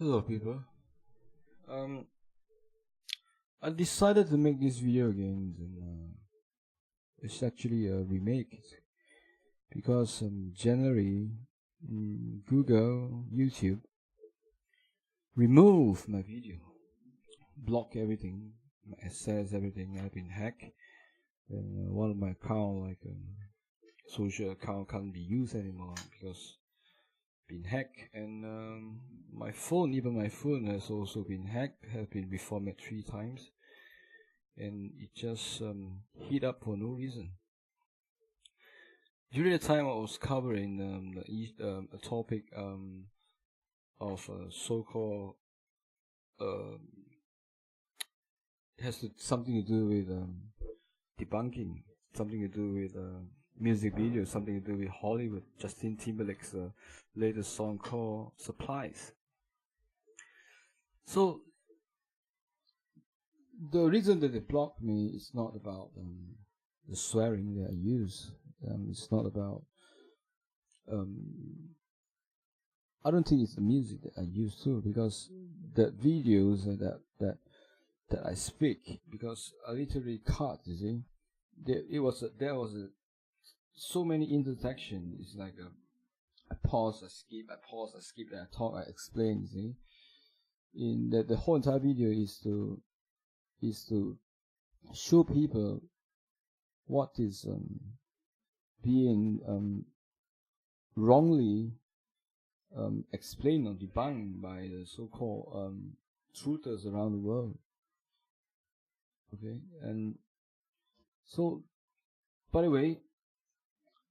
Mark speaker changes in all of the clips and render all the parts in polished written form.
Speaker 1: Hello people. I decided to make this video again, and it's actually a remake because January Google, YouTube removed my video, block everything, my access, everything. I've been hacked, and one of my account, like social account, can't be used anymore because been hacked, and my phone has also been hacked, has been reformatted 3 times, and it just heat up for no reason. During the time I was covering a topic of so-called it has something to do with debunking, something to do with music videos, something to do with Hollywood, Justin Timberlake's latest song called Supplies. So the reason that they blocked me is not about the swearing that I use. It's not about I don't think it's the music that I use too, because the videos that I speak, because I literally cut, you see, there was so many intersections. It's like I pause, I skip, then I talk, I explain, you see. In the whole entire video is to show people what is being wrongly explained or debunked by the so-called truthers around the world. Okay, and so, by the way,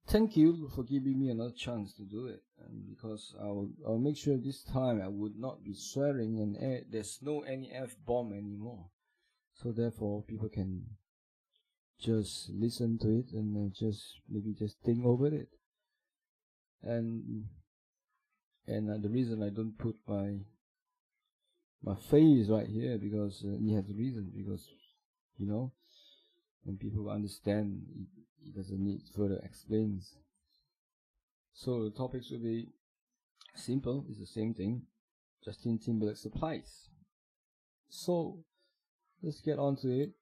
Speaker 1: thank you for giving me another chance to do it, and because I'll make sure this time I would not be swearing, and there's no any F-bomb anymore. So therefore, people can just listen to it and maybe just think over it. And the reason I don't put my face right here, because it has a reason, because when people understand, it doesn't need further explains. So the topics will be simple. It's the same thing. Justin Timberlake Supplies. So let's get on to it.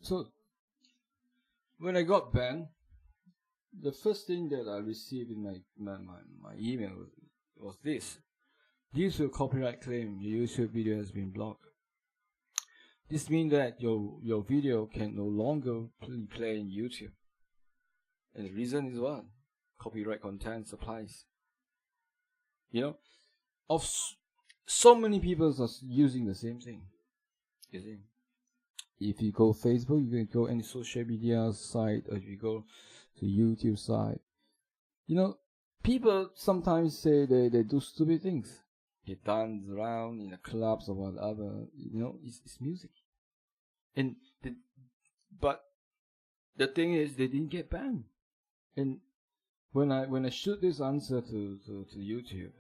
Speaker 1: So when I got banned, the first thing that I received in my email was this: due to a copyright claim, your YouTube video has been blocked. This means that your video can no longer play in YouTube. And the reason is what? Copyright content supplies. So many people are using the same thing. You see, if you go Facebook, you can go any social media site, or if you go to YouTube site, people sometimes say they do stupid things. They dance around in the clubs or whatever. It's music. But the thing is, they didn't get banned. And when I shoot this answer to YouTube,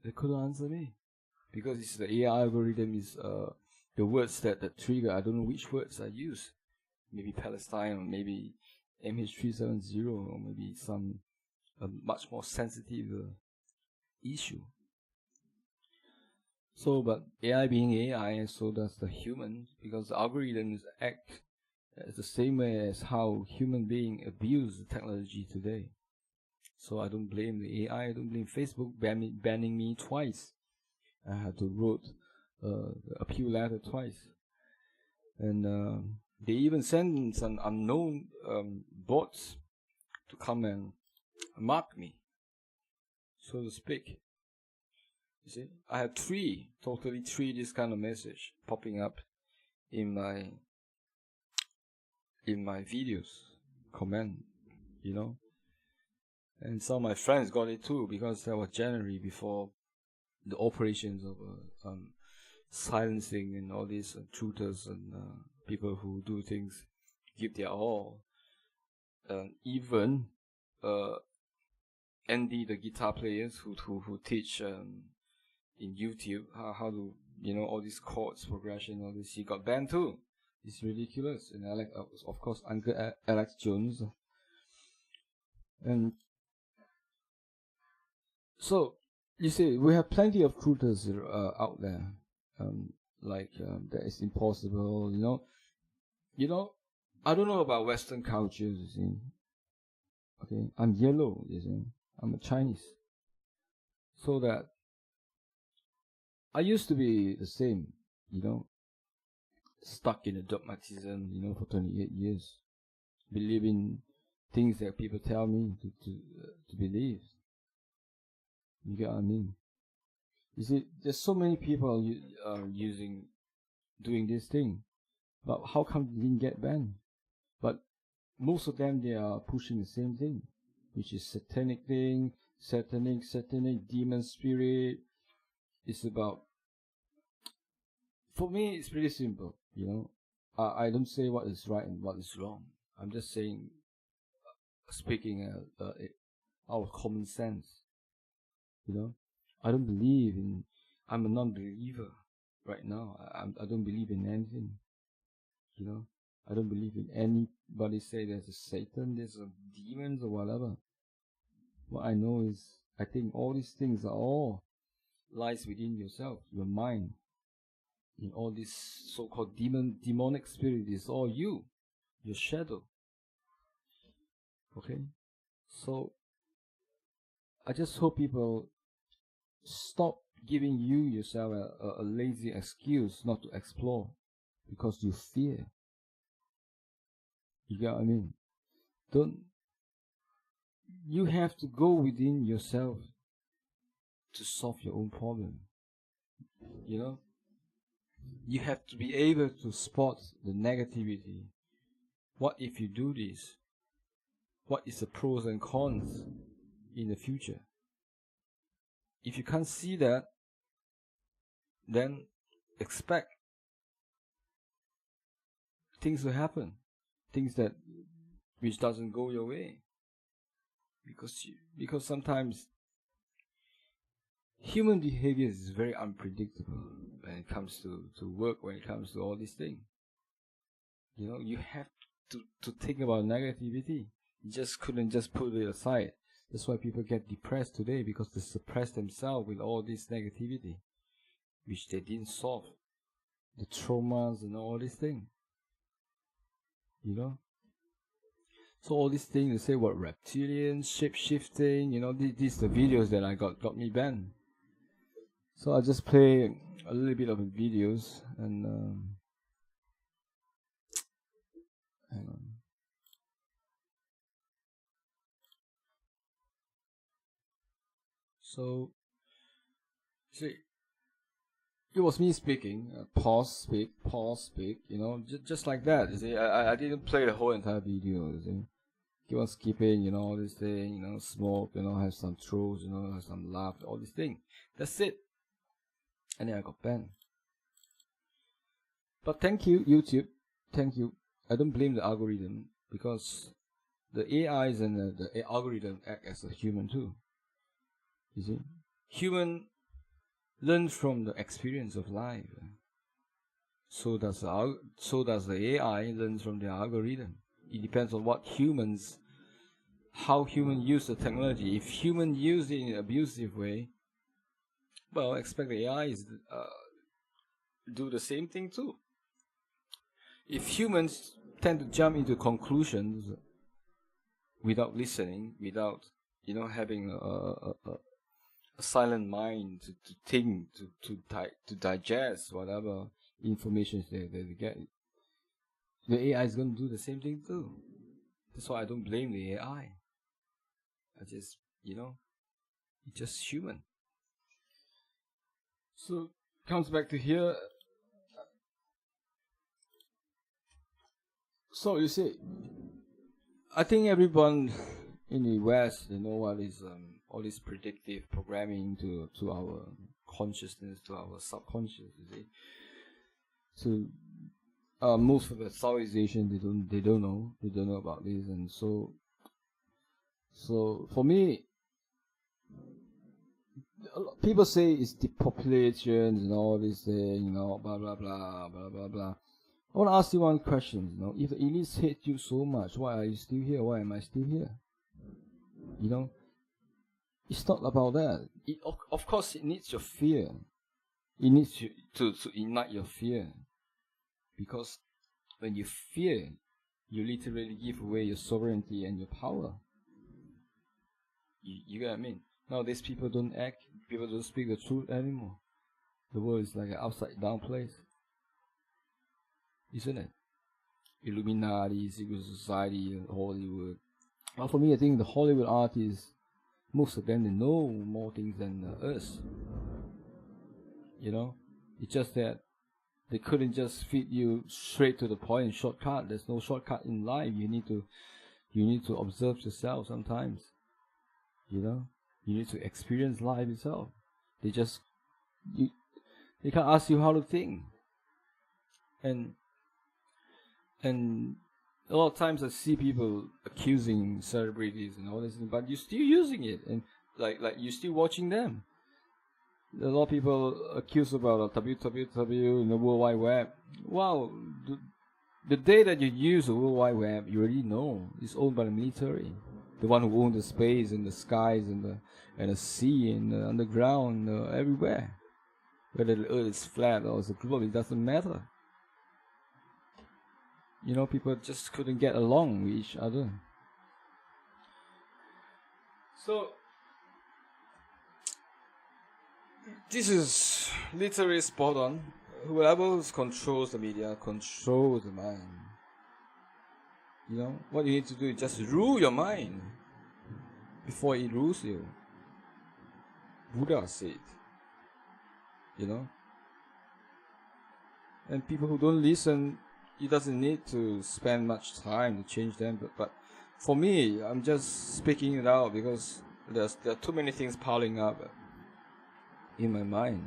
Speaker 1: they couldn't answer me, because it's the AI algorithm is the words that trigger. I don't know which words I use. Maybe Palestine, or maybe MH370, or maybe some much more sensitive issue. So, but AI being AI, so does the human, because the algorithms act the same way as how human beings abuse the technology today. So I don't blame the AI, I don't blame Facebook banning me twice. I had to write appeal letter twice. And they even sent some unknown bots to come and mark me, so to speak. You see, I have totally three this kind of message popping up in my videos comment, and some of my friends got it too, because that was January, before the operations of silencing and all these truthers and people who do things, give their all. Even Andy, the guitar players who teach in YouTube how to all these chords progression, all this, he got banned too. It's ridiculous. And of course, Uncle Alex Jones. And so You see, we have plenty of truthers out there, that is impossible. I don't know about Western cultures. You see, okay, I'm yellow. You see, I'm a Chinese, so that I used to be the same. Stuck in a dogmatism. For 28 years, believing things that people tell me to believe. You get what I mean? You see, there's so many people doing this thing, but how come they didn't get banned? But most of them, they are pushing the same thing, which is satanic thing, satanic, demon spirit. It's about, for me, it's pretty simple. I don't say what is right and what is wrong. I'm just saying, speaking out of common sense. I don't believe in. I'm a non-believer right now. I don't believe in anything. I don't believe in anybody say there's a Satan, there's a demons or whatever. What I know is, I think all these things are all lies within yourself, your mind. In all this so-called demonic spirit is all you, your shadow. Okay, so I just hope people stop giving yourself a lazy excuse not to explore because you fear. You get what I mean? You have to go within yourself to solve your own problem. You have to be able to spot the negativity. What if you do this? What is the pros and cons in the future? If you can't see that, then expect things to happen, things which doesn't go your way, because sometimes human behavior is very unpredictable when it comes to work, when it comes to all these things. You have to think about negativity. You just couldn't just put it aside. That's why people get depressed today, because they suppress themselves with all this negativity, which they didn't solve. The traumas and all these things. So all these things, they say what reptilians, shape-shifting, these the videos that I got me banned. So I'll just play a little bit of the videos and hang on. So, see, it was me speaking, pause, speak, just like that. You see, I didn't play the whole entire video. You see, keep on skipping, all this thing, smoke, have some trolls, have some laugh, all this thing. That's it. And then I got banned. But thank you, YouTube. Thank you. I don't blame the algorithm, because the AIs and the algorithm act as a human too. You see, human learn from the experience of life. So does the AI learn from the algorithm. It depends on how humans use the technology. If humans use it in an abusive way, well, expect the AI do the same thing too. If humans tend to jump into conclusions without listening, without having a silent mind to think, to digest whatever information they get, the AI is going to do the same thing too. That's why I don't blame the AI. I just, it's just human. So, comes back to here. So you see, I think everyone in the West, they know what is all this predictive programming to our consciousness, to our subconscious. You see, so most of the Southeast Asian, they don't know about this, and so for me, people say it's depopulation and all this thing, blah blah blah blah blah blah. I want to ask you one question. If the elites hate you so much, why are you still here? Why am I still here? It's not about that. Of course, it needs your fear. It needs to ignite your fear. Because when you fear, you literally give away your sovereignty and your power. You get what I mean? Nowadays, people don't act, people don't speak the truth anymore. The world is like an upside down place. Isn't it? Illuminati, secret society, Hollywood. Well, for me, I think the Hollywood artists, most of them, they know more things than us. You know? It's just that they couldn't just feed you straight to the point and shortcut. There's no shortcut in life. You need to observe yourself sometimes. You know? You need to experience life itself. They can't ask you how to think. And a lot of times I see people accusing celebrities and all this, but you're still using it, and like you're still watching them. A lot of people accuse about www and the World Wide Web. Wow, the day that you use the World Wide Web, you already know it's owned by the military, the one who owns the space and the skies and the sea and the underground, everywhere. Whether the earth is flat or it's a globe, it doesn't matter. You know, people just couldn't get along with each other. So, this is literally spot on. Whoever controls the media controls the mind. You know, what you need to do is just rule your mind before it rules you. Buddha said. You know? And people who don't listen, it doesn't need to spend much time to change them, but for me, I'm just speaking it out because there are too many things piling up in my mind.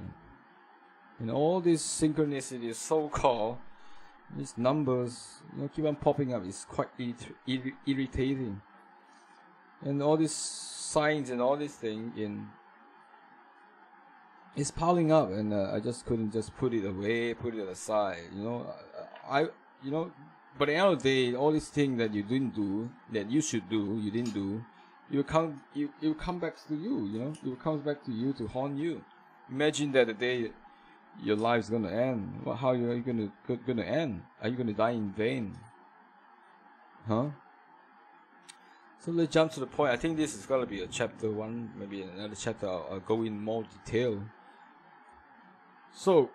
Speaker 1: And all these synchronicities, so-called, these numbers, you know, keep on popping up. It's quite irritating. And all these signs and all these things it's piling up, and I just couldn't just put it away, put it aside. You know, but at the end of the day, all these things that you didn't do, that you should do, you didn't do, it will come back to you. You know, it will come back to you to haunt you. Imagine that the day your life is gonna end. Well, how are you gonna end? Are you gonna die in vain? Huh? So let's jump to the point. I think this is gonna be a chapter 1, maybe another chapter. I'll go in more detail. So,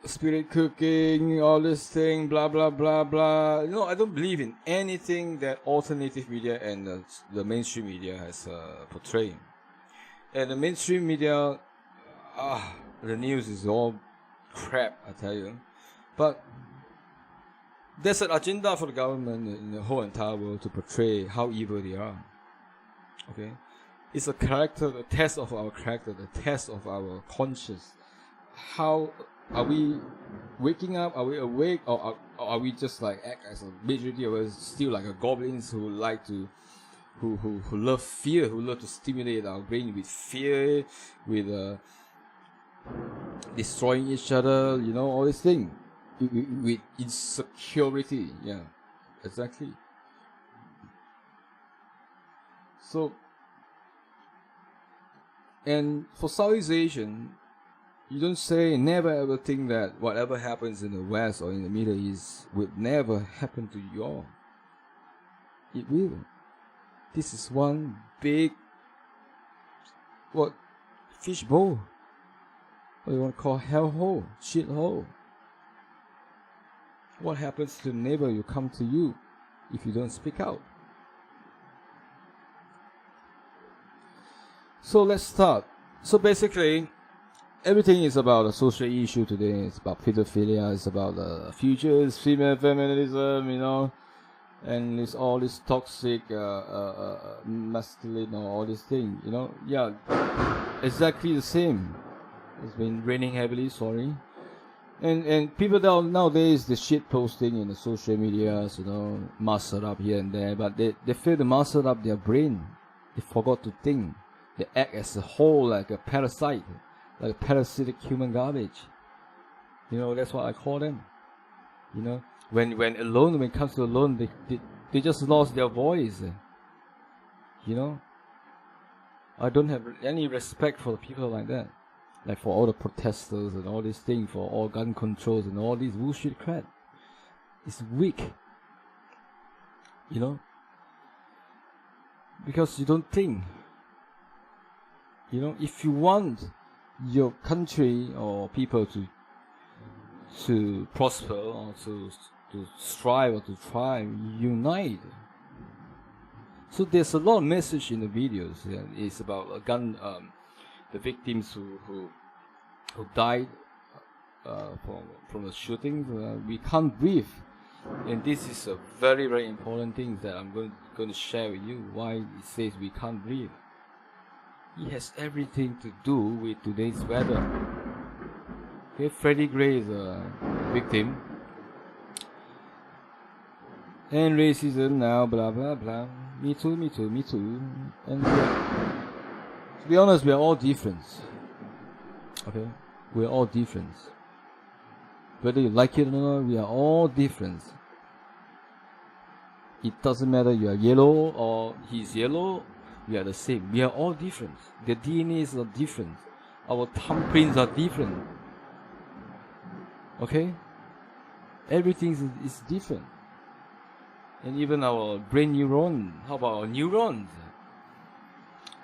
Speaker 1: spirit cooking, all this thing, blah blah blah blah. You know, I don't believe in anything that alternative media and the mainstream media has portrayed. And the mainstream media, the news is all crap, I tell you. But there's an agenda for the government in the whole entire world to portray how evil they are. Okay? It's a character, the test of our character, the test of our conscience. How are we waking up? Are we awake? Or are we just like act as a majority of us still like a goblins who like to who love fear, who love to stimulate our brain with fear, with destroying each other, you know, all these things. With insecurity, yeah, exactly. So, and for Southeast Asian, you don't say, never ever think that whatever happens in the West or in the Middle East would never happen to you all. It will. This is one big, fishbowl. What you want to call hellhole, shithole. What happens to the neighbor will come to you if you don't speak out. So let's start. So basically, everything is about a social issue today. It's about pedophilia, it's about the futures, female feminism, you know, and it's all this toxic masculine or all these things, you know. Yeah, exactly the same. It's been raining heavily, sorry. And people nowadays, the shit posting in the social medias, you know, master up here and there, but they fail to master up their brain. They forgot to think. They act as a whole like a parasite, like a parasitic human garbage. You know, that's what I call them. You know, when it comes to alone, they just lost their voice. You know, I don't have any respect for the people like that. Like for all the protesters and all these things, for all gun controls and all this bullshit crap. It's weak. You know? Because you don't think. You know, if you want your country or people to prosper or to strive or to thrive, unite. So there's a lot of message in the videos. Yeah. It's about a gun, the victims who died from the shootings. We can't breathe, and this is a very, very important thing that I'm going to share with you. Why it says we can't breathe. It has everything to do with today's weather. Okay, Freddie Gray is a victim. And racism now, blah blah blah. Me too, me too, me too. And to be honest, we are all different. Okay, we are all different. Whether you like it or not, we are all different. It doesn't matter you are yellow or he's yellow. We are the same. We are all different. The DNAs are different. Our thumbprints are different. Okay? Everything is different. And even our brain neuron. How about our neurons?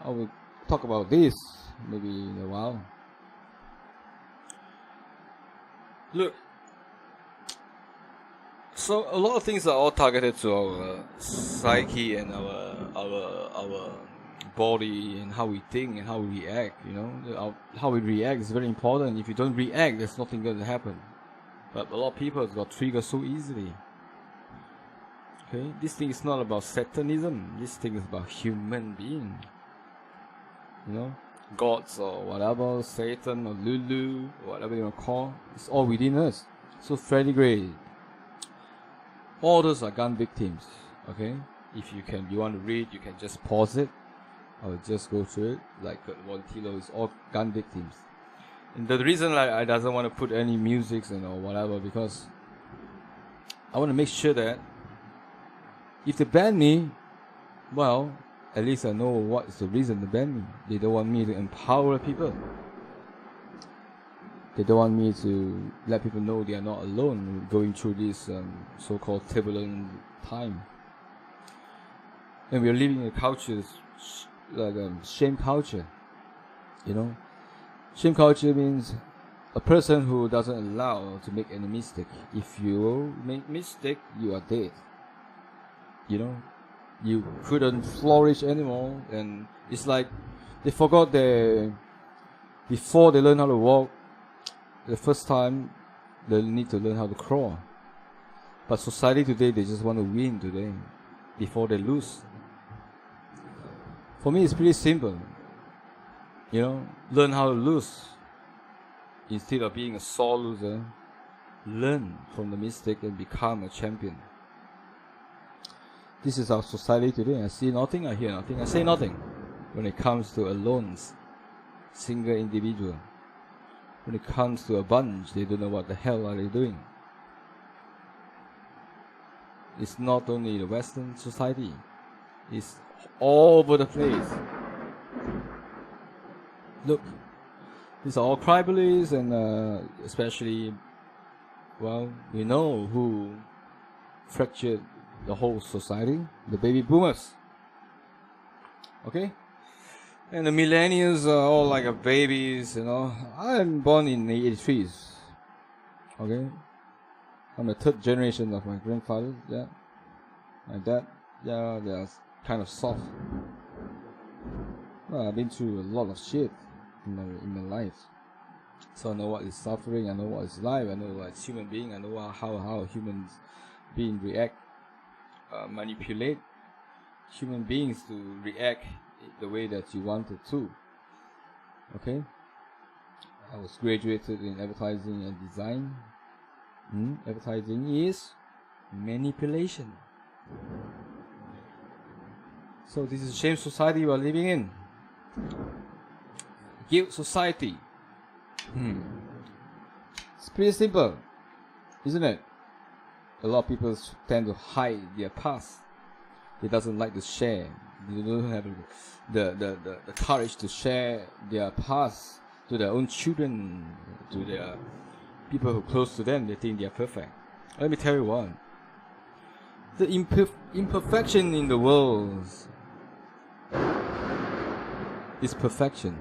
Speaker 1: I will talk about this maybe in a while. Look. So a lot of things are all targeted to our psyche and our body and how we think and how we react. You know, how we react is very important. If you don't react, there's nothing going to happen. But a lot of people got triggered so easily. Okay, this thing is not about Satanism. This thing is about human being. You know, gods or whatever, Satan or Lulu, or whatever you want to call. It's all within us. So Freddie Gray. All those are gun victims. Okay, if you want to read, you can just pause it. I will just go through it. Like Voltilo is all gun victims. And the reason I doesn't want to put any music and or whatever, because I want to make sure that if they ban me, well, at least I know what is the reason they ban me. They don't want me to empower people. They don't want me to let people know they are not alone going through this so-called turbulent time. And we are living in a culture like shame culture. You know, shame culture means a person who doesn't allow to make any mistake. If you make mistake, you are dead. You know, you couldn't flourish anymore. And it's like they forgot before they learn how to walk, the first time they need to learn how to crawl. But society today, they just want to win today before they lose. For me, it's pretty simple. You know, learn how to lose. Instead of being a sore loser, learn from the mistake and become a champion. This is our society today. I see nothing, I hear nothing, I say nothing. When it comes to a lone, single individual. When it comes to a bunch, they don't know what the hell are they doing. It's not only the Western society. It's all over the place. Look, these are all tribalists, and especially, well, we know who fractured the whole society, the baby boomers. Okay? And the millennials are all like babies, you know. I'm born in the 83s. Okay? I'm the third generation of my grandfather, yeah. My dad, yeah, they're kind of soft. Well, I've been through a lot of shit in my life. So I know what is suffering, I know what is life, I know what is human being, I know how humans being react, manipulate human beings to react the way that you wanted to. Okay? I was graduated in advertising and design. Advertising is manipulation. So this is the shame society we are living in. Guilt society. It's pretty simple, isn't it? A lot of people tend to hide their past. They doesn't like to share They don't have the courage to share their past to their own children, to their people who are close to them. They think they are perfect. Let me tell you one. The imperfection in the world is perfection.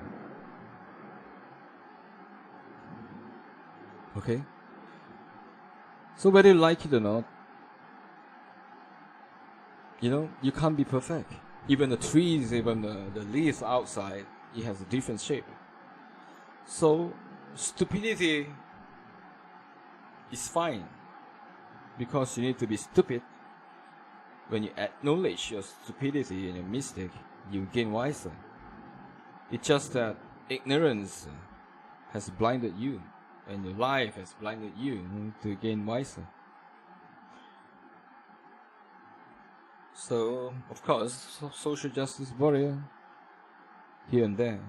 Speaker 1: Okay? So whether you like it or not, you can't be perfect. Even the trees, even the leaves outside, it has a different shape. So stupidity is fine, because you need to be stupid. When you acknowledge your stupidity and your mistake, you gain wiser. It's just that ignorance has blinded you, and your life has blinded you to gain wiser. So, of course, social justice warrior here and there.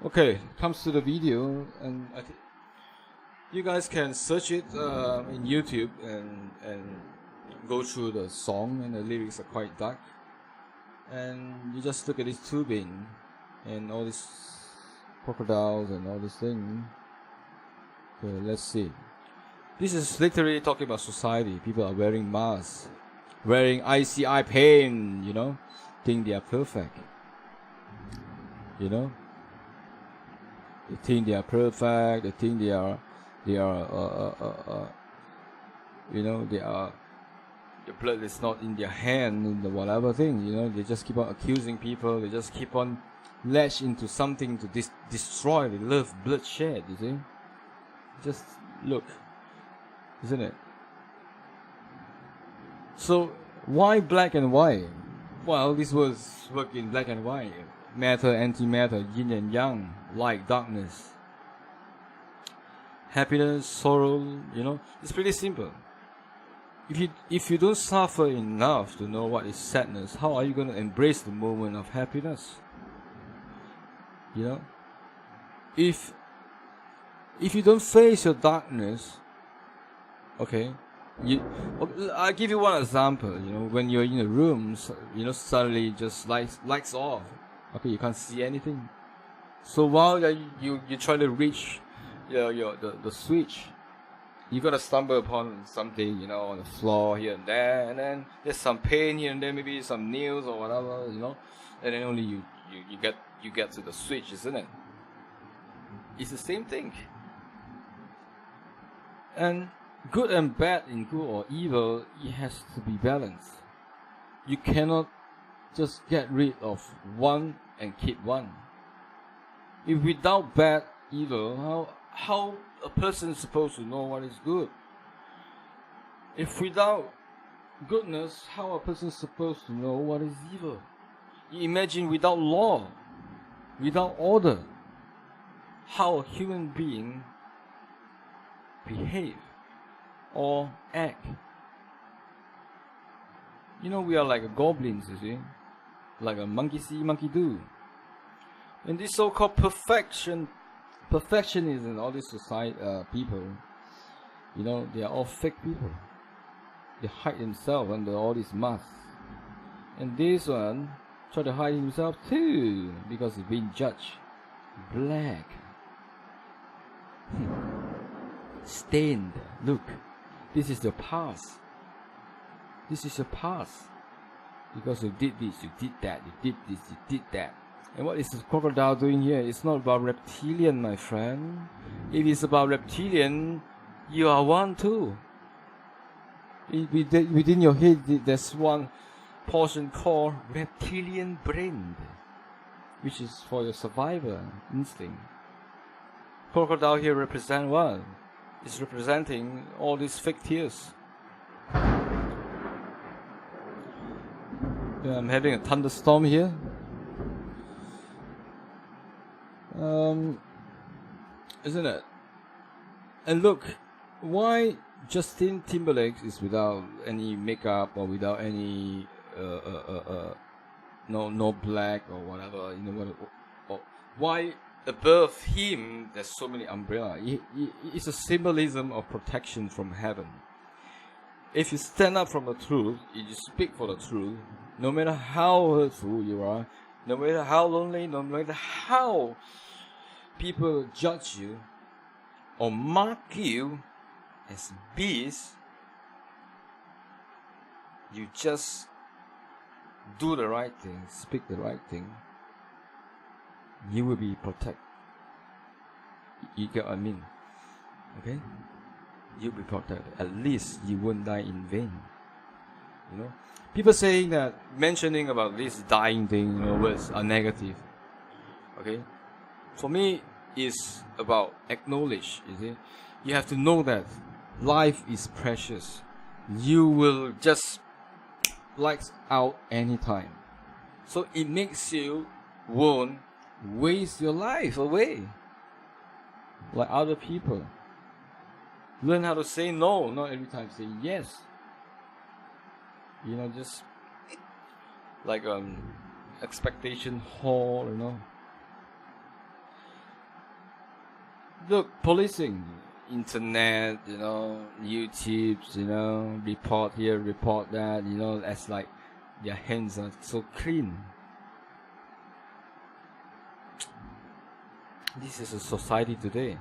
Speaker 1: Okay, comes to the video, and I think you guys can search it in YouTube and go through the song, and the lyrics are quite dark. And you just look at this tubing and all these crocodiles and all this thing. Okay, let's see. This is literally talking about society. People are wearing masks, wearing ICI paint, think they are perfect. They think they are perfect. They think they are the blood is not in their hand, in the whatever thing, they just keep on accusing people. They just keep on latch into something to destroy. They love bloodshed, you see. Just look, isn't it? So why black and white? Well, this was work in black and white. Matter, antimatter, yin and yang, light, darkness, happiness, sorrow, it's pretty simple. If you don't suffer enough to know what is sadness, how are you going to embrace the moment of happiness? If you don't face your darkness, okay, I'll give you one example. When you're in a room, suddenly just lights off. Okay, you can't see anything. So while you try to reach the switch, you're gonna stumble upon something, on the floor here and there, and then there's some pain here and there, maybe some nails or whatever, and then only you get to the switch, isn't it? It's the same thing. And good and bad, in good or evil, it has to be balanced. You cannot just get rid of one and keep one. If without bad, evil, how a person is supposed to know what is good? If without goodness, how a person is supposed to know what is evil? You imagine without law, without order, how a human being behave or act. We are like goblins, you see, like a monkey see, monkey do. And this so-called perfectionism, all these society people, they are all fake people. They hide themselves under all these masks. And this one try to hide himself too, because he's being judged. Black. Stained. Look, this is your past. This is your past. Because you did this, you did that, you did this, you did that. And what is the crocodile doing here? It's not about reptilian, my friend. If it's about reptilian, you are one too. Within your head, there's one portion called reptilian brain, which is for your survival instinct. Crocodile here represent what? It's representing all these fake tears. Yeah, I'm having a thunderstorm here. Isn't it? And look, why Justin Timberlake is without any makeup or without any no black or whatever, why above him there's so many umbrellas? It's a symbolism of protection from heaven. If you stand up from the truth, if you speak for the truth, No matter how hurtful you are, no matter how lonely, no matter how people judge you or mark you as beast, you just do the right thing, speak the right thing, you will be protected. You get what I mean? Okay? You'll be protected. At least you won't die in vain. You know? People saying that, mentioning about this dying thing, words are negative. Okay? For me, it's about acknowledge, you see. You have to know that life is precious. You will just lights out anytime. So it makes you won't waste your life away like other people. Learn how to say no, not every time say yes. Just like expectation hall, Look, policing, internet, YouTube, report here, report that, as like their hands are so clean. This is a society today.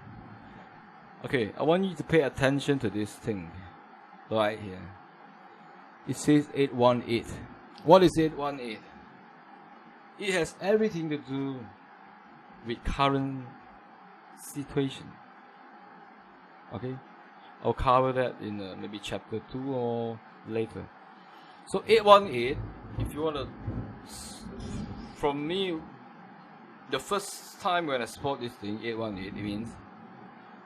Speaker 1: Okay, I want you to pay attention to this thing right here. It says 818. What is 818? It has everything to do with current situation. Okay, I'll cover that in maybe chapter 2 or later. So 818, if you want to, from me, the first time when I spot this thing, 818, it means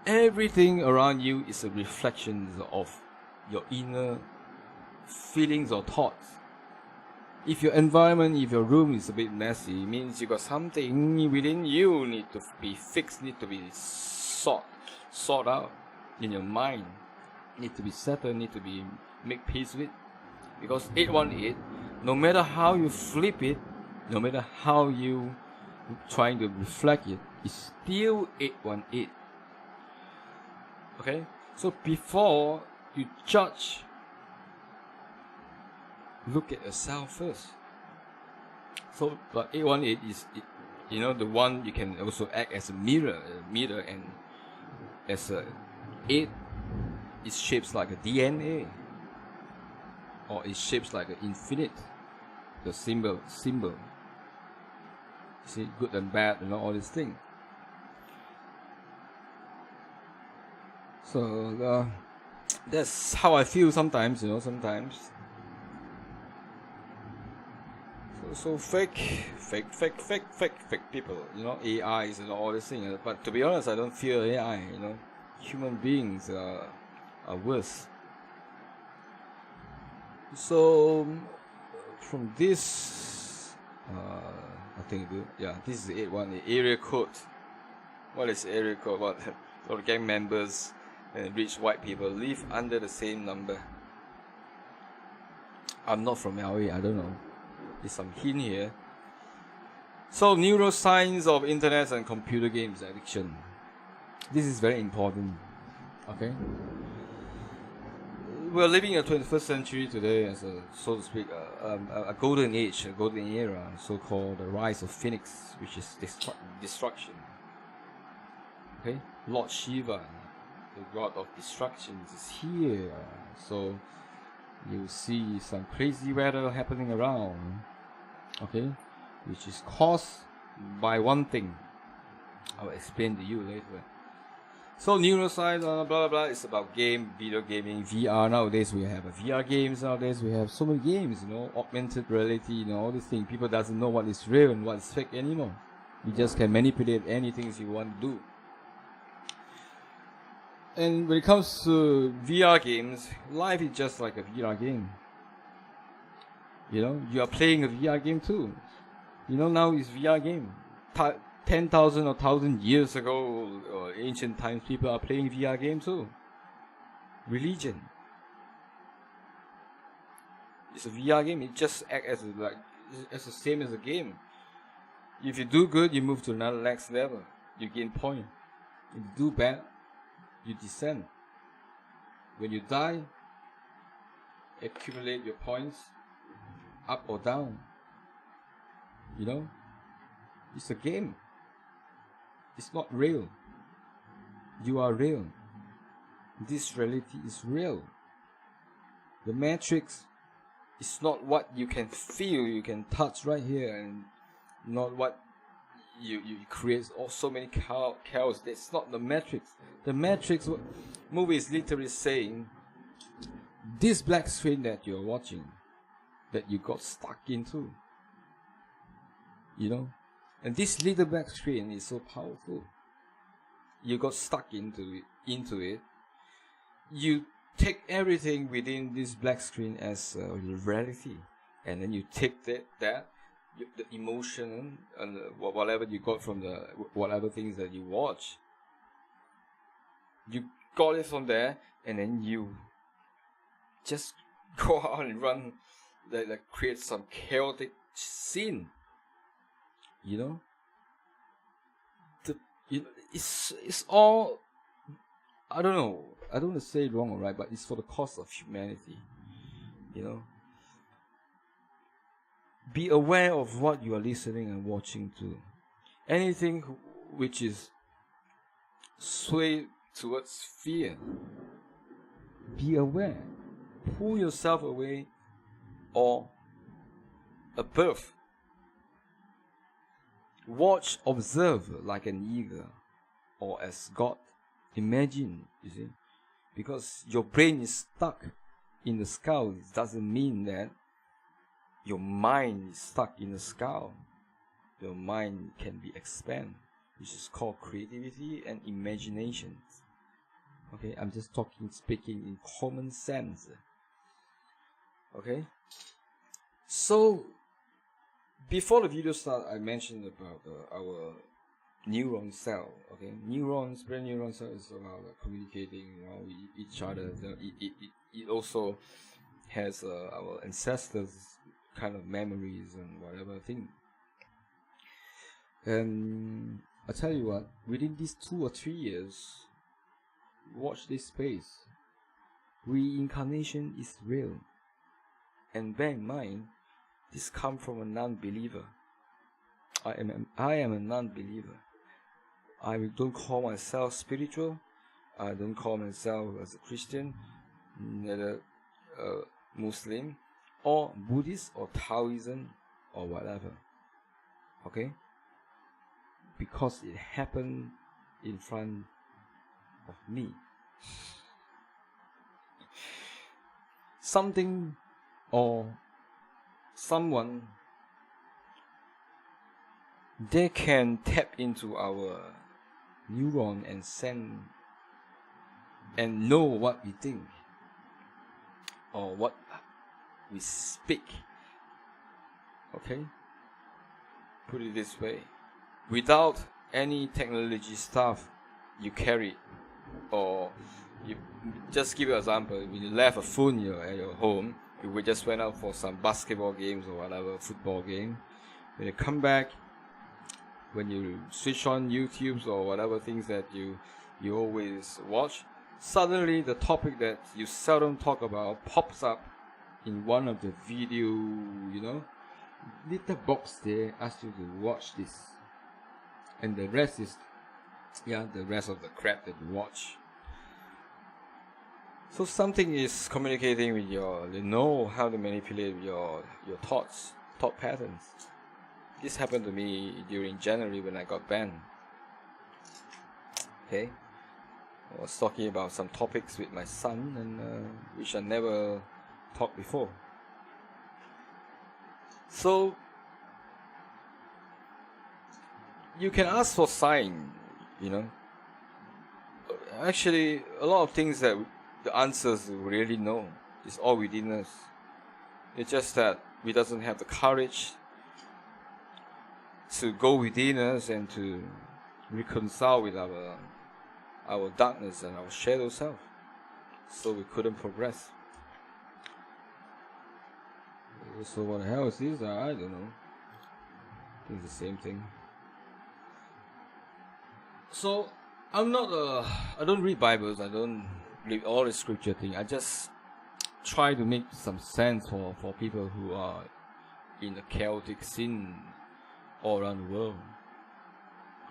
Speaker 1: everything around you is a reflection of your inner feelings or thoughts. If your environment, if your room is a bit messy, it means you got something within you need to be fixed, need to be sought out in your mind, need to be settled, need to be make peace with. Because 818, no matter how you flip it, no matter how you trying to reflect it, it's still 818. Okay, so before you judge, look at yourself first. So, but 818 is, the one you can also act as a mirror, and as a 8, it shapes like a DNA, or it shapes like an infinite, the symbol. See, good and bad, all these things. So that's how I feel sometimes, sometimes. So fake people, AIs and all these things. But to be honest, I don't fear AI. Human beings are worse. So from this, I think, this is the 818 area code. What is area code? What? So the gang members and rich white people live under the same number. I'm not from LA, I don't know. There's some hint here. So, neuroscience of internet and computer games addiction. This is very important. Okay? We're living in the 21st century today as a, so to speak, a golden age, a golden era, so-called the rise of Phoenix, which is destruction. Okay? Lord Shiva, the god of destruction, is here. So you see some crazy weather happening around, okay, which is caused by one thing. I'll explain to you later. So neuroscience, blah blah blah, it's about video gaming, VR. Nowadays we have VR games. Nowadays we have so many games, augmented reality, all these things. People doesn't know what is real and what is fake anymore. You just can manipulate anything you want to do. And when it comes to VR games, life is just like a VR game. You are playing a VR game too. Now it's VR game. 10,000 or 1,000 years ago, or ancient times, people are playing VR games too. Religion. It's a VR game. It just acts as the same as a game. If you do good, you move to another next level. You gain point. If you do bad, you descend. When you die, accumulate your points up or down. You know? It's a game. It's not real. You are real. This reality is real. The matrix is not what you can feel, you can touch right here, and not what you create so many chaos. That's not the matrix. The matrix movie is literally saying this black screen that you're watching, that you got stuck into, you know, and this little black screen is so powerful. You got stuck into it. You take everything within this black screen as reality, and then you take the emotion and whatever you got from the whatever things that you watch. You got it from there, and then you just go out and run, like create some chaotic scene. You know, it's all, I don't know. I don't want to say it wrong or right, but it's for the cause of humanity. You know, be aware of what you are listening and watching to. Anything which is swayed towards fear, be aware. Pull yourself away or above. Watch, observe like an eagle, or as God. Imagine, you see. Because your brain is stuck in the skull, it doesn't mean that your mind is stuck in the skull. Your mind can be expanded, which is called creativity and imagination. Okay, I'm just speaking in common sense. Okay, so before the video starts, I mentioned about our neuron cell. Okay, brain neuron cell is about communicating, with each other. It also has our ancestors kind of memories and whatever thing. And I tell you what, within these 2 or 3 years, watch this space. Reincarnation is real. And bear in mind, this comes from a non-believer. I am a non-believer. I don't call myself spiritual. I don't call myself as a Christian, neither Muslim, or Buddhist, or Taoism, or whatever. Okay? Because it happened in front of me. Something or someone, they can tap into our neuron and send and know what we think or what we speak. Okay? Put it this way. Without any technology stuff you carry, or you just give you an example, when you left a phone at your home, you just went out for some basketball games or whatever, football game. When you come back, when you switch on YouTube or whatever things that you always watch, suddenly the topic that you seldom talk about pops up in one of the video, little box there asks you to watch this, and the rest is the rest of the crap that you watch. So something is communicating with they know how to manipulate your thoughts, thought patterns. This happened to me during January when I got banned. Okay, I was talking about some topics with my son, and which I never talked before. So you can ask for sign, Actually, a lot of things that the answers we really know is all within us. It's just that we doesn't have the courage to go within us and to reconcile with our darkness and our shadow self. So we couldn't progress. So what the hell is this? I don't know. I think it's the same thing. So I'm not I don't read Bibles. I don't read all the scripture thing. I just try to make some sense for people who are in a chaotic scene all around the world.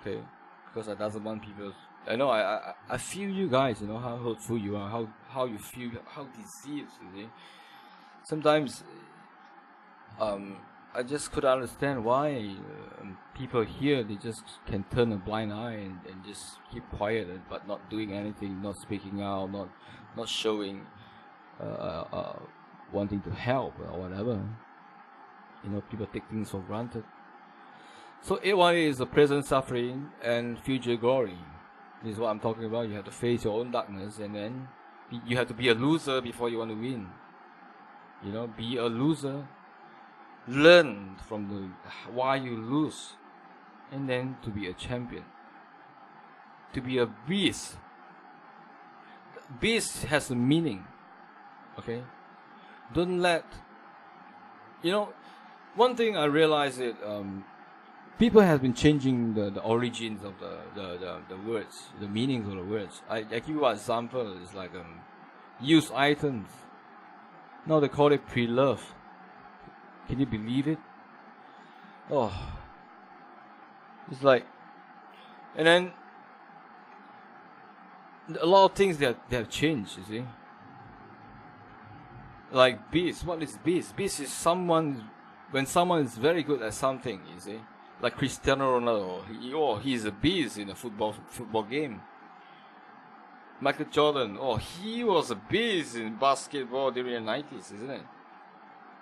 Speaker 1: Okay, because I doesn't want people. I know I feel you guys. You know how hurtful you are, how you feel, how deceived. You see, sometimes I just couldn't understand why people here, they just can turn a blind eye and just keep quiet, but not doing anything, not speaking out, not showing wanting to help or whatever. You know, people take things for granted. So A1 is the present suffering and future glory. This is what I'm talking about. You have to face your own darkness, and then you have to be a loser before you want to win. You know, be a loser. Learn from why you lose, and then to be a champion, to be a beast. Beast has a meaning. Okay, don't let, you know, one thing I realized is people have been changing the origins of the words, the meanings of the words. I give you an example. It's like used items. Now they call it pre-love. Can you believe it? Oh, it's like, and then a lot of things that have changed. You see, like beast. What is beast? Beast is someone, when someone is very good at something. You see, like Cristiano Ronaldo. He's a beast in a football game. Michael Jordan. He was a beast in basketball during the 90s, isn't it?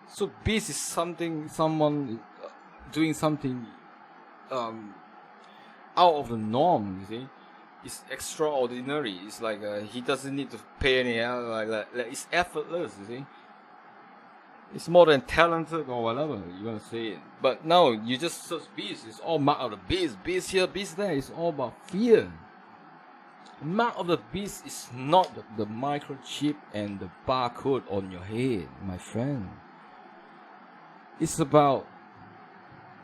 Speaker 1: So beast is someone doing something out of the norm. You see, it's extraordinary. It's like he doesn't need to pay any help. Like it's effortless. You see, it's more than talented or whatever you want to say it. But now you just search beast. It's all mark of the beast. Beast here, beast there. It's all about fear. Mark of the beast is not the microchip and the barcode on your head, my friend. It's about,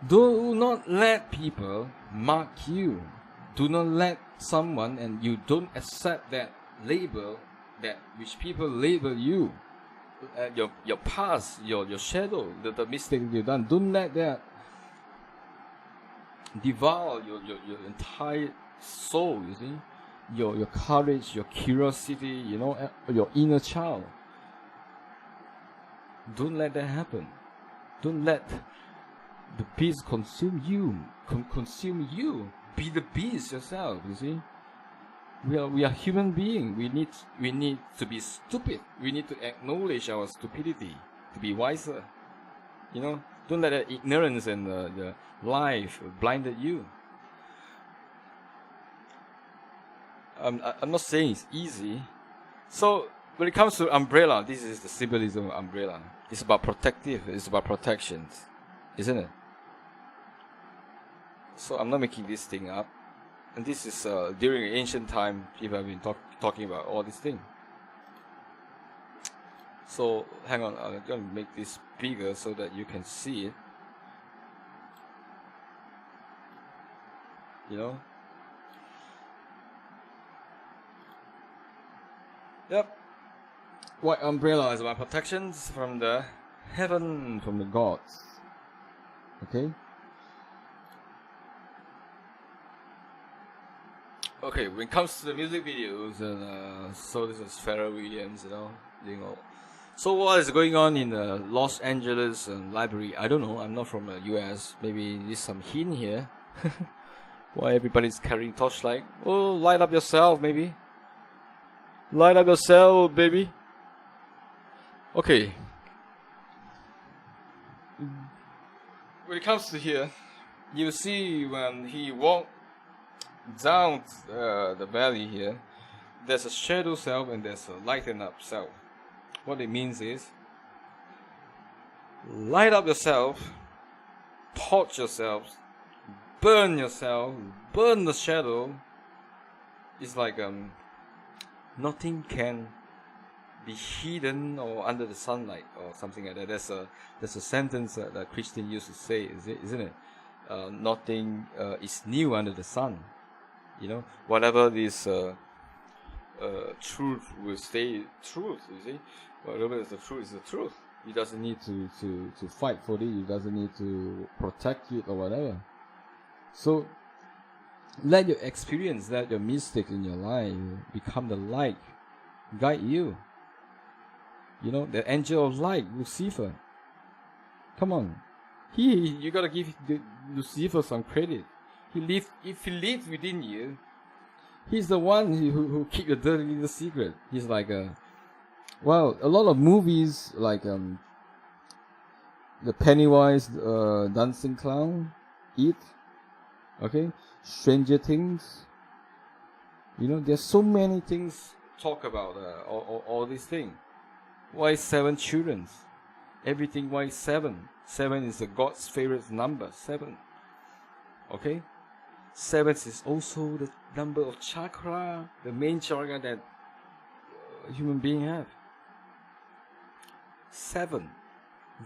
Speaker 1: do not let people mark you. Do not let someone, and you don't accept that label, that which people label you, your past, your shadow, the mistake you've done. Don't let that devour your entire soul. You see, your courage, your curiosity. You know, your inner child. Don't let that happen. Don't let the beast consume you. Consume you. Be the beast yourself. You see, we are human beings. We need to be stupid. We need to acknowledge our stupidity to be wiser. You know, don't let that ignorance and the life blinded you. I'm not saying it's easy. So when it comes to umbrella, this is the symbolism of umbrella. It's about protective. It's about protections, isn't it? So I'm not making this thing up. And this is during ancient time, people have been talking about all these things. So hang on, I'm going to make this bigger so that you can see it. You know? Yep. White umbrella is about protections from the heaven, from the gods. Okay? Okay, when it comes to the music videos, and so this is Pharrell Williams, you know. So what is going on in the Los Angeles library? I don't know. I'm not from the US. Maybe there's some hint here. Why everybody's carrying torchlight? Oh, light up yourself, maybe. Light up yourself, baby. Okay. When it comes to here, you see when he walked down the valley here, there's a shadow self and there's a lighten up self. What it means is, light up yourself, torch yourself, burn yourself, burn the shadow. It's like nothing can be hidden or under the sunlight or something like that. There's a sentence that Christian used to say, isn't it? Nothing is new under the sun. You know, whatever this truth will stay truth. You see, whatever is the truth is the truth. He doesn't need to fight for it. He doesn't need to protect it or whatever. So let your experience, let your mistakes in your life become the light, guide you. You know, the angel of light, Lucifer. Come on. You gotta give Lucifer some credit. If he lives within you, he's the one who keep your dirty little secret. He's like a lot of movies like the Pennywise dancing clown, It, okay, Stranger Things. You know, there's so many things talk about all these things. Why 7 children? Everything why 7? 7 is the God's favorite number. 7. Okay? 7 is also the number of chakra, the main chakra that human being have. 7.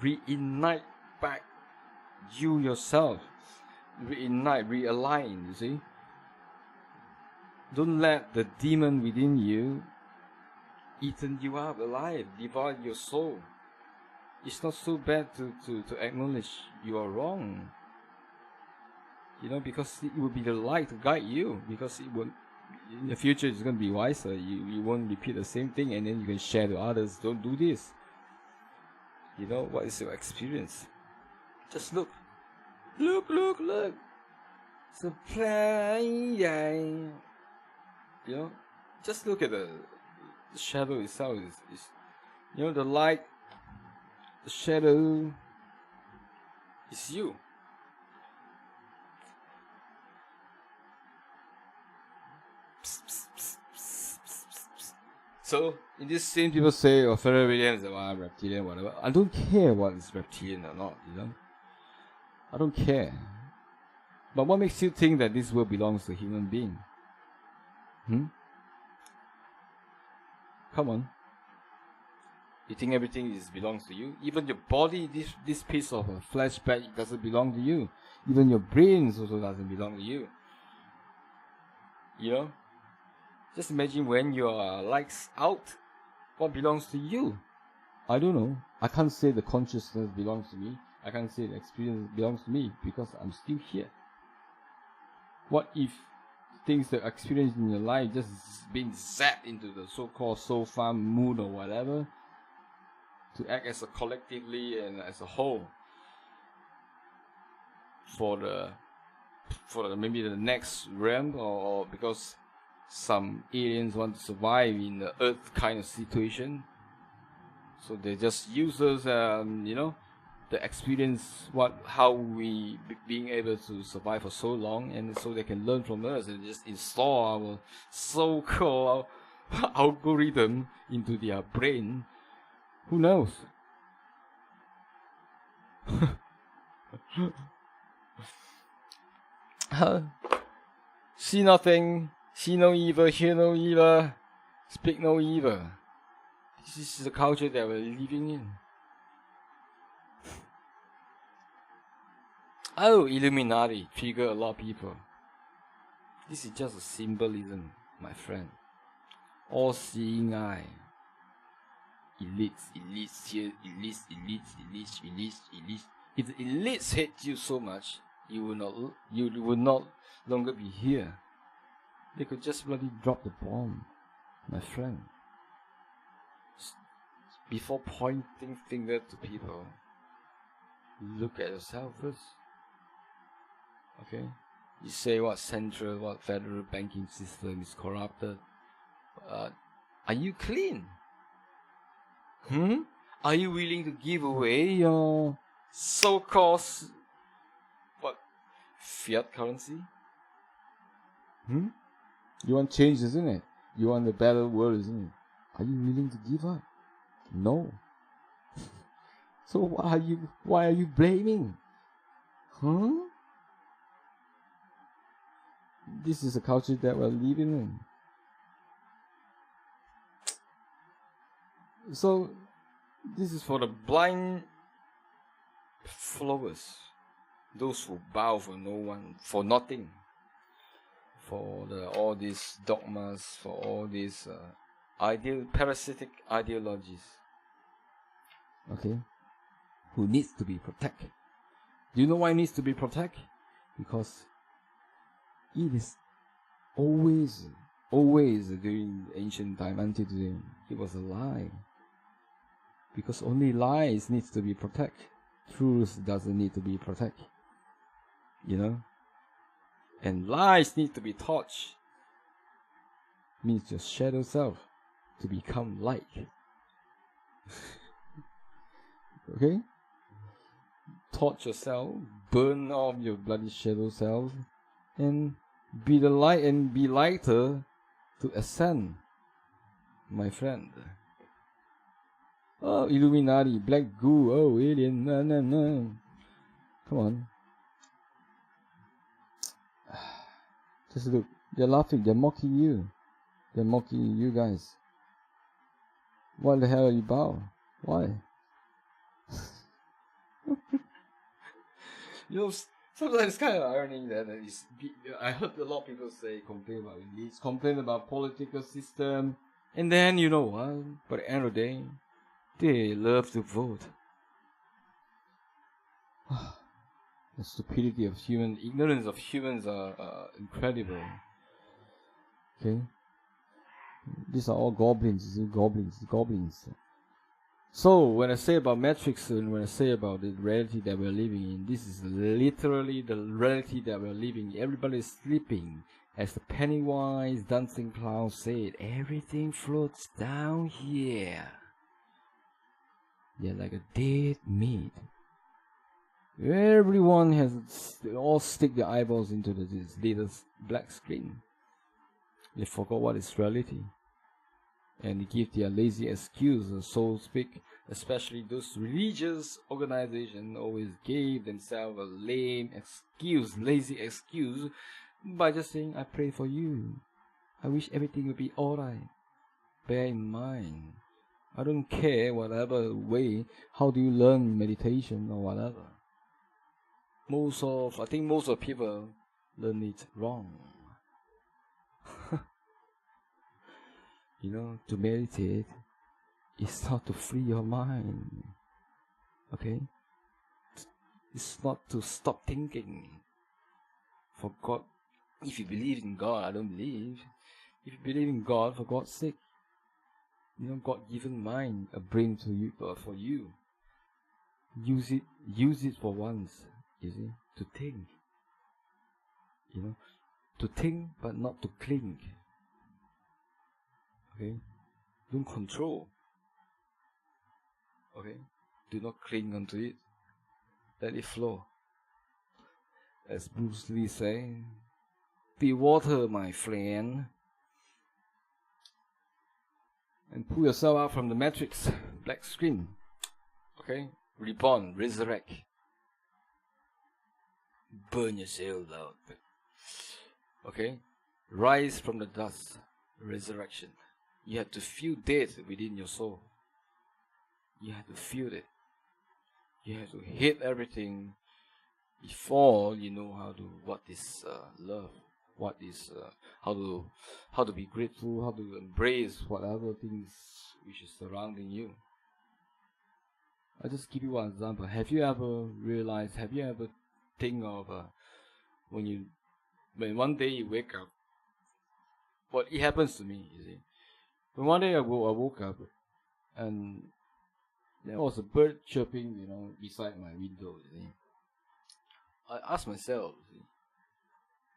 Speaker 1: Reignite back you yourself. Reignite, realign, you see? Don't let the demon within you eaten you up alive, devour your soul. It's not so bad to acknowledge you are wrong. You know, because it will be the light to guide you. Because it will, in the future, it's going to be wiser. You won't repeat the same thing, and then you can share to others. Don't do this. You know, what is your experience? Just look. Look. It's a play. You know, just look at the shadow itself. Is you know, the light, the shadow is you. So, in this scene, people say, oh, Ferrer Williams, reptilian, whatever. I don't care what is reptilian or not, you know. I don't care. But what makes you think that this world belongs to a human being? Come on. You think everything belongs to you? Even your body, this piece of a fleshbag doesn't belong to you. Even your brains also doesn't belong to you. You know? Just imagine when your lights out, what belongs to you? I don't know. I can't say the consciousness belongs to me. I can't say the experience belongs to me because I'm still here. What if things that experience in your life just being zapped into the so-called soul farm mood or whatever to act as a collectively and as a whole for the maybe the next realm, or because some aliens want to survive in the Earth kind of situation, so they just use us, you know, the experience how we being able to survive for so long, and so they can learn from us and just install our so-called algorithm into their brain. Who knows? See nothing, see no evil, hear no evil, speak no evil. This is the culture that we're living in. Oh, Illuminati trigger a lot of people. This is just a symbolism, my friend. All-seeing eye. Elites here, elites. If the elites hate you so much, you will not longer be here. They could just bloody drop the bomb, my friend. Before pointing finger to people, look at yourself first. Okay? You say what federal banking system is corrupted. Are you clean? Are you willing to give away your so-called fiat currency? You want change, isn't it? You want a better world, isn't it? Are you willing to give up? No. So why are you blaming? This is a culture that we're living in. So this is for the blind followers, those who bow for no one, for nothing, for all these dogmas, for all these parasitic ideologies. okay, who needs to be protected. Do you know why it needs to be protected? Because it is always during ancient time until today, it was a lie. Because only lies needs to be protected. Truth doesn't need to be protected. You know? And lies need to be taught. Means your shadow self to become light. Okay? Taught yourself, burn off your bloody shadow self, and be the light and be lighter to ascend, my friend. Oh, Illuminati, black goo, oh, alien, no. Come on. Just look, they're laughing, they're mocking you. They're mocking you guys. What the hell are you about? Why? You know, sometimes it's kind of ironic that I heard a lot of people complain about elites, complain about political system, and then you know what? By the end of the day, they love to vote. The stupidity of humans, ignorance of humans are incredible. Okay? These are all goblins, you see, goblins. So, when I say about Matrix and when I say about the reality that we're living in, this is literally the reality that we're living in. Everybody is sleeping. As the Pennywise dancing clown said, everything floats down here. They're like a dead meat. Everyone they all stick their eyeballs into this little black screen. They forgot what is reality. And they give their lazy excuse, so to speak. Especially those religious organizations always gave themselves a lame excuse, lazy excuse, by just saying, I pray for you. I wish everything would be alright. Bear in mind, I don't care whatever way, how do you learn meditation or whatever. I think most of people learn it wrong. You know, to meditate is not to free your mind. Okay? It's not to stop thinking. For God, if you believe in God, I don't believe. If you believe in God, for God's sake, you know, God-given mind, a brain to you, for you. Use it for once, you see, to think. You know, to think but not to cling. Okay? Don't control. Okay? Do not cling onto it. Let it flow. As Bruce Lee saying, be water, my friend. And pull yourself out from the matrix, black screen. Okay? Reborn, resurrect. Burn yourself out. Okay? Rise from the dust. Resurrection. You have to feel death within your soul. You have to feel it. You have to hate everything before you know what is love, what is how to be grateful, how to embrace whatever things which is surrounding you. I'll just give you one example. Have you ever think of when one day you wake up? Well, it happens to me, you see. When one day I woke up and there was a bird chirping, you know, beside my window, you see. I asked myself,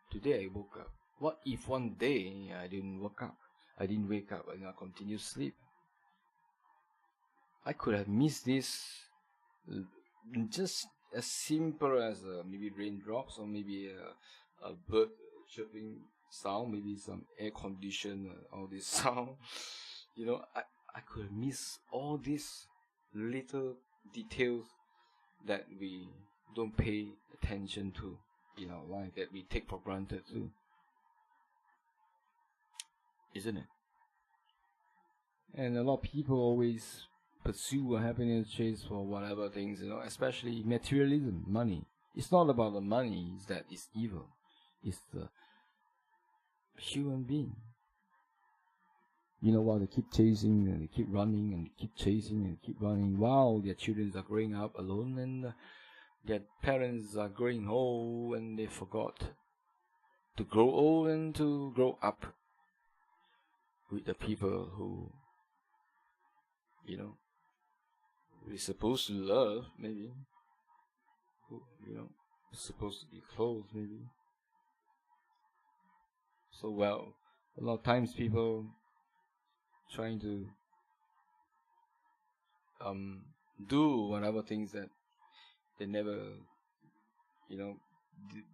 Speaker 1: today I woke up. What if one day I didn't wake up and I continue to sleep? I could have missed this just as simple as maybe raindrops or maybe a bird chirping sound, maybe some air condition, all this sound. You know, I could have missed all these little details that we don't pay attention to in our life, that we take for granted too. Isn't it? And a lot of people always pursue a happiness chase for whatever things, you know, especially materialism, money. It's not about the money that is evil. It's the human being. You know what? They keep chasing and they keep running and they keep chasing and keep running while their children are growing up alone and their parents are growing old and they forgot to grow old and to grow up with the people who, you know, we're supposed to love, maybe. Who, you know, supposed to be close, maybe. So, well, a lot of times people trying to do whatever things that they never, you know,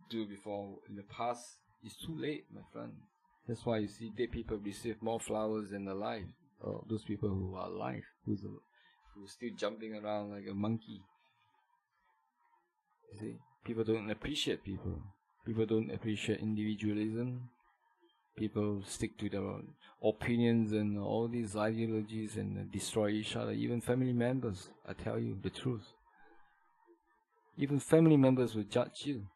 Speaker 1: do before in the past. It's too late, my friend. That's why you see dead people receive more flowers than alive. Or those people who are alive, who's still jumping around like a monkey. You see, people don't appreciate people. People don't appreciate individualism. People stick to their opinions and all these ideologies and destroy each other. Even family members, I tell you the truth. Even family members will judge you.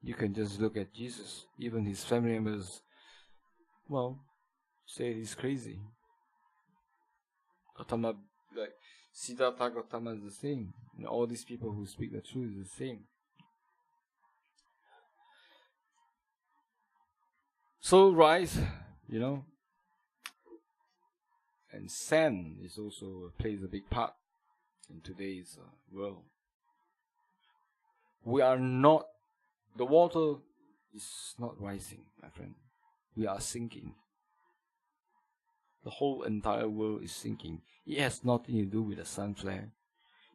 Speaker 1: You can just look at Jesus. Even his family members, well, say he's crazy. Gautama, like Siddhartha Gautama is the same. And all these people who speak the truth is the same. So rice, you know, and sand is also plays a big part in today's world. We are not, the water is not rising, my friend. We are sinking. The whole entire world is sinking. It has nothing to do with the sun flare.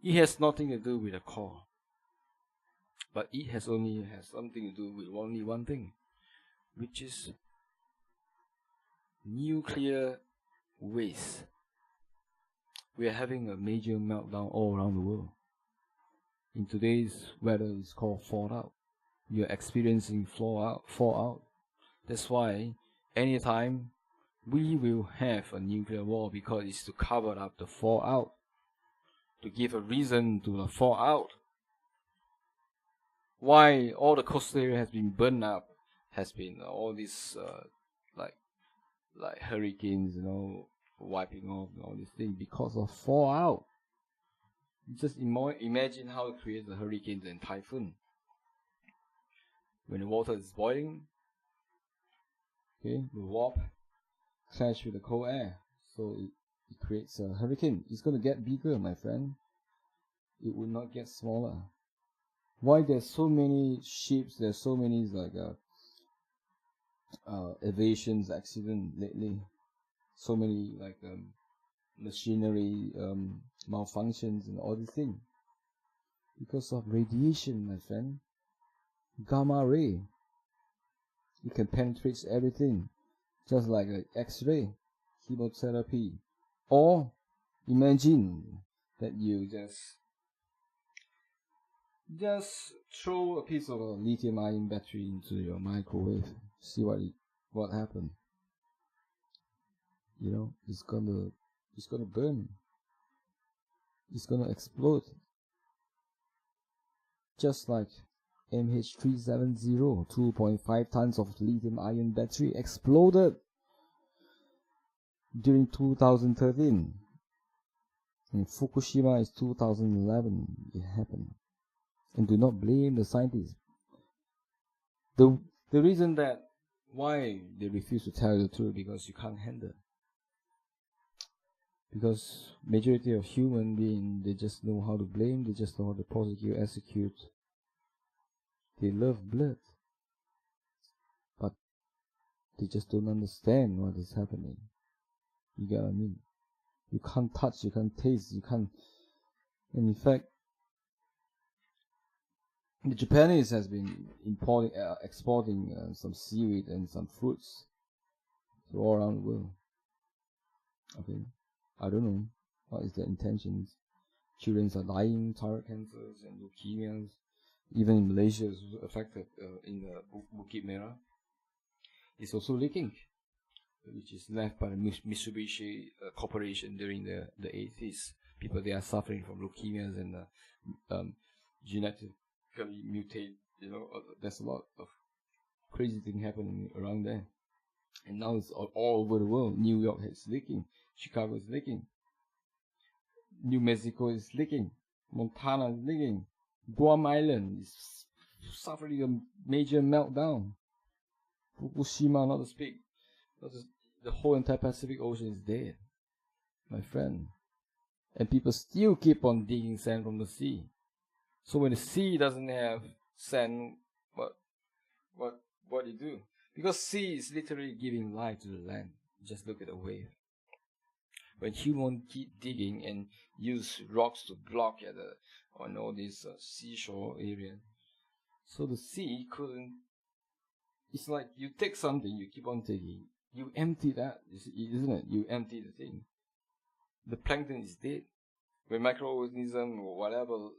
Speaker 1: It has nothing to do with the core. But it has something to do with only one thing, which is nuclear waste. We are having a major meltdown all around the world. In today's weather, it's called fallout. You're experiencing fallout. That's why anytime we will have a nuclear war, because it's to cover up the fallout, to give a reason to the fallout. Why all the coastal area has been burned up, has been all these like hurricanes, you know, wiping off and all these things because of fallout. Just imagine how it creates a hurricane and typhoon. When the water is boiling, okay, the warp clash with the cold air, so it creates a hurricane. It's going to get bigger, my friend. It will not get smaller. Why there's so many ships, there's so many aviation accidents lately, so many machinery malfunctions and all these things, because of radiation, my friend. Gamma ray, it can penetrate everything, just like an X-ray, chemotherapy. Or imagine that you just throw a piece of a lithium-ion battery into your microwave. See what happens. You know, it's gonna burn. It's gonna explode. Just like MH370, 2.5 tons of lithium-ion battery exploded during 2013. In Fukushima is 2011. It happened. And do not blame the scientists. The reason that why they refuse to tell you the truth, because you can't handle. Because majority of human beings, they just know how to blame, they just know how to prosecute, execute. They love blood, but they just don't understand what is happening. You get what I mean? You can't touch, you can't taste, you can't. And in fact, the Japanese has been exporting some seaweed and some fruits to all around the world. Okay, I don't know what is their intentions. Children are dying, thyroid cancers and leukemias. Even in Malaysia is affected in the Bukit Merah. It's also leaking, which is left by the Mitsubishi Corporation during the 80s. People, they are suffering from leukemias and genetically mutated. You know, there's a lot of crazy thing happening around there. And now it's all over the world. New York is leaking. Chicago is leaking. New Mexico is leaking. Montana is leaking. Guam Island is suffering a major meltdown. Fukushima, not to speak. The whole entire Pacific Ocean is dead, my friend. And people still keep on digging sand from the sea. So when the sea doesn't have sand, what do you do? Because sea is literally giving life to the land. Just look at the wave. When humans keep digging and use rocks to block at on all this seashore area, so the sea couldn't. It's like you take something, you keep on taking, you empty that, isn't it? You empty the thing. The plankton is dead. When microorganism or whatever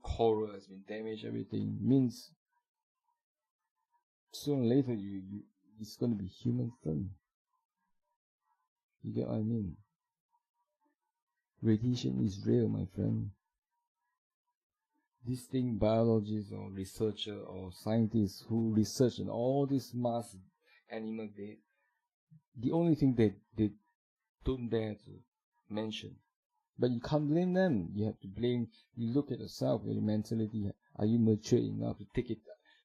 Speaker 1: coral has been damaged, everything means sooner or later it's going to be human turn. You get what I mean? Radiation is real, my friend. This thing, biologists or researchers or scientists who research in all this mass animal dead, the only thing they don't dare to mention. But you can't blame them. You have to blame, you look at yourself, your mentality. Are you mature enough to take it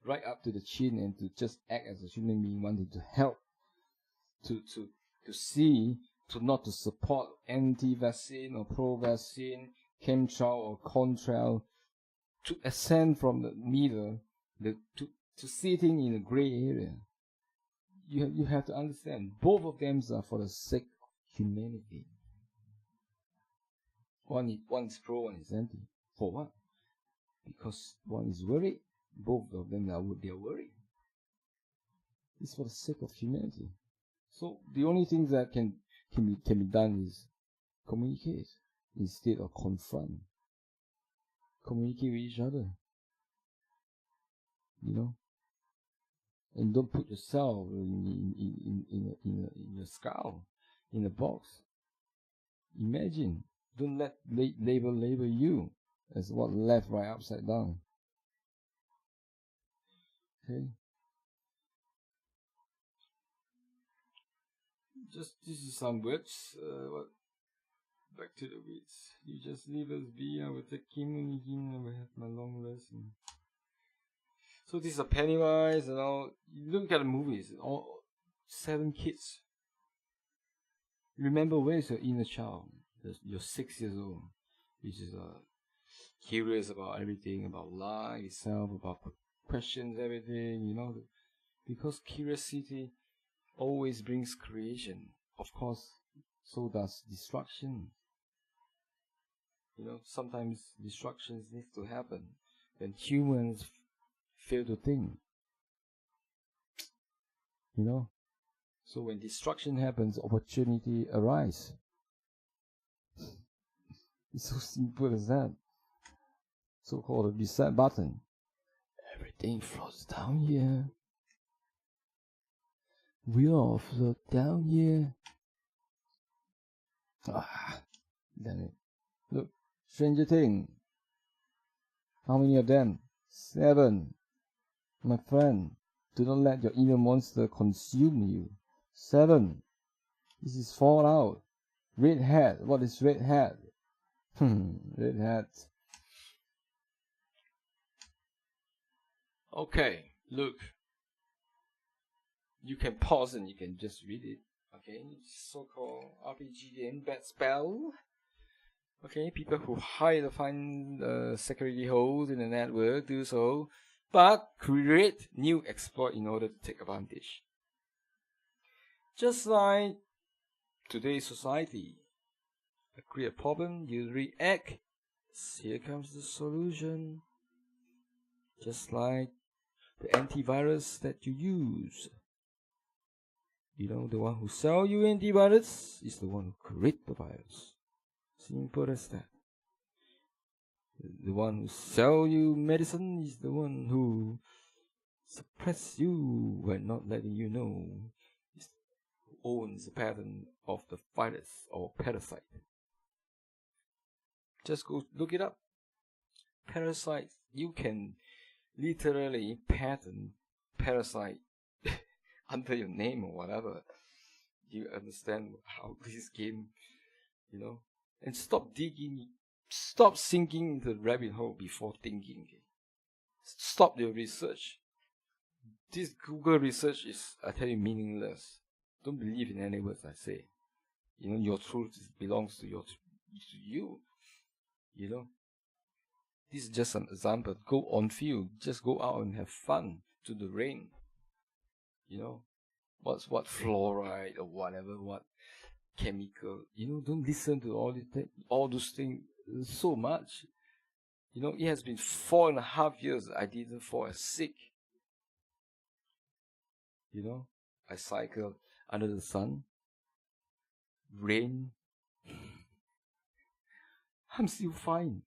Speaker 1: right up to the chin and to just act as a human being, wanting to help, to see, to not to support anti-vaccine or pro-vaccine, chemtrail or contrail, to ascend from the middle, to sitting in a gray area. You have to understand, both of them are for the sake of humanity. One is pro, one is anti. For what? Because one is worried, both of them they are worried. It's for the sake of humanity. So the only thing that can be done is communicate instead of confront. Communicate with each other. You know? And don't put yourself in a skull, in a box. Imagine. Don't let label you as what left, right, upside down. Okay? This is some words. Back to the weeds. You just leave us be. I will take him and I will have my long rest. So this is a Pennywise, and all. You look at the movies. All 7 kids. Remember, where is your inner child? You're 6 years old, which is curious about everything, about life itself, about questions, everything, you know. Because curiosity always brings creation. Of course, so does destruction. You know, sometimes destructions need to happen when humans fail to think. You know, so when destruction happens, opportunity arises. It's so simple as that. So-called reset button. Everything floats down here. We all float down here. Damn it. Look, Stranger Things. How many of them? 7. My friend, do not let your inner monster consume you. 7. This is Fallout. Red Hat. What is Red Hat? Red Hat. Okay, look. You can pause and you can just read it. Okay, so-called RPG game, Bad Spell. Okay, people who hide to find security holes in the network do so, but create new exploit in order to take advantage. Just like today's society, create a problem, you react. Here comes the solution. Just like the antivirus that you use. You know, the one who sell you antivirus is the one who create the virus. Simple as that. The one who sell you medicine is the one who suppress you when not letting you know. Who owns the pattern of the virus or parasite. Just go look it up. Parasite, you can literally patent Parasite under your name or whatever. You understand how this game, you know? And stop digging, stop sinking into the rabbit hole before thinking. Okay? Stop your research. This Google research is, I tell you, meaningless. Don't believe in any words I say. You know, your truth belongs to you. You know, this is just an example. Go on field, just go out and have fun to the rain. You know, what fluoride or whatever, what chemical. You know, don't listen to all those things so much. You know, it has been 4.5 years I didn't fall sick. You know, I cycled under the sun, rain. I'm still fine.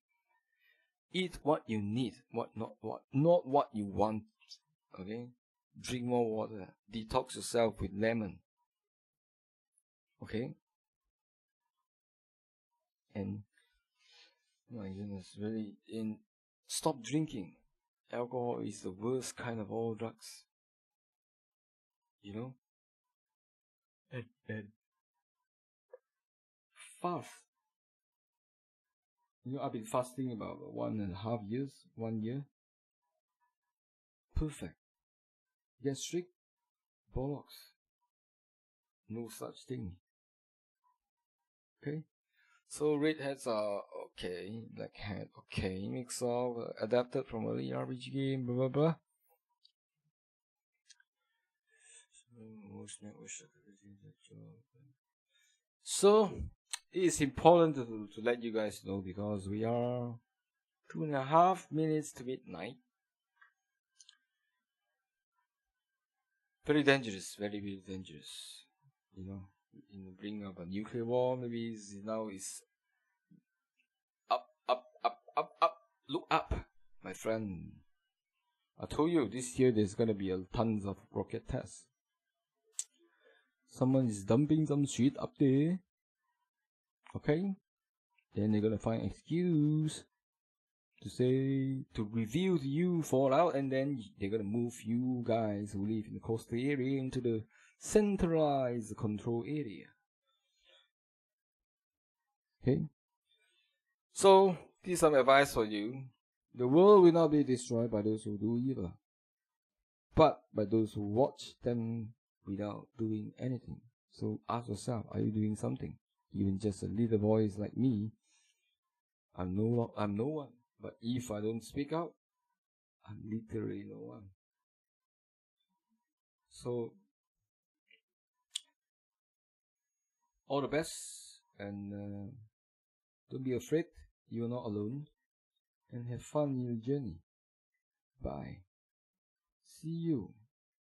Speaker 1: Eat what you need, not what you want. Okay? Drink more water. Detox yourself with lemon. Okay? And my goodness, really, stop drinking. Alcohol is the worst kind of all drugs. You know? And fast. You know, I've been fasting about 1.5 years, 1 year. Perfect. Gastric, bollocks. No such thing. Okay? So redheads are okay, black hat okay, mix of adapted from early RPG game, blah blah blah. So it is important to let you guys know, because we are 2.5 minutes to midnight. Very dangerous, very, very dangerous. You know, bring up a nuclear war, maybe now is up. Look up, my friend. I told you this year there's gonna be tons of rocket tests. Someone is dumping some shit up there. Okay? Then they're gonna find excuse to reveal to you fallout, and then they're gonna move you guys who live in the coastal area into the centralized control area. Okay? So, this is some advice for you. The world will not be destroyed by those who do evil, but by those who watch them without doing anything. So ask yourself, are you doing something? Even just a little voice like me, I'm no one. But if I don't speak out, I'm literally no one. So, all the best, and don't be afraid. You're not alone. And have fun in your journey. Bye. See you.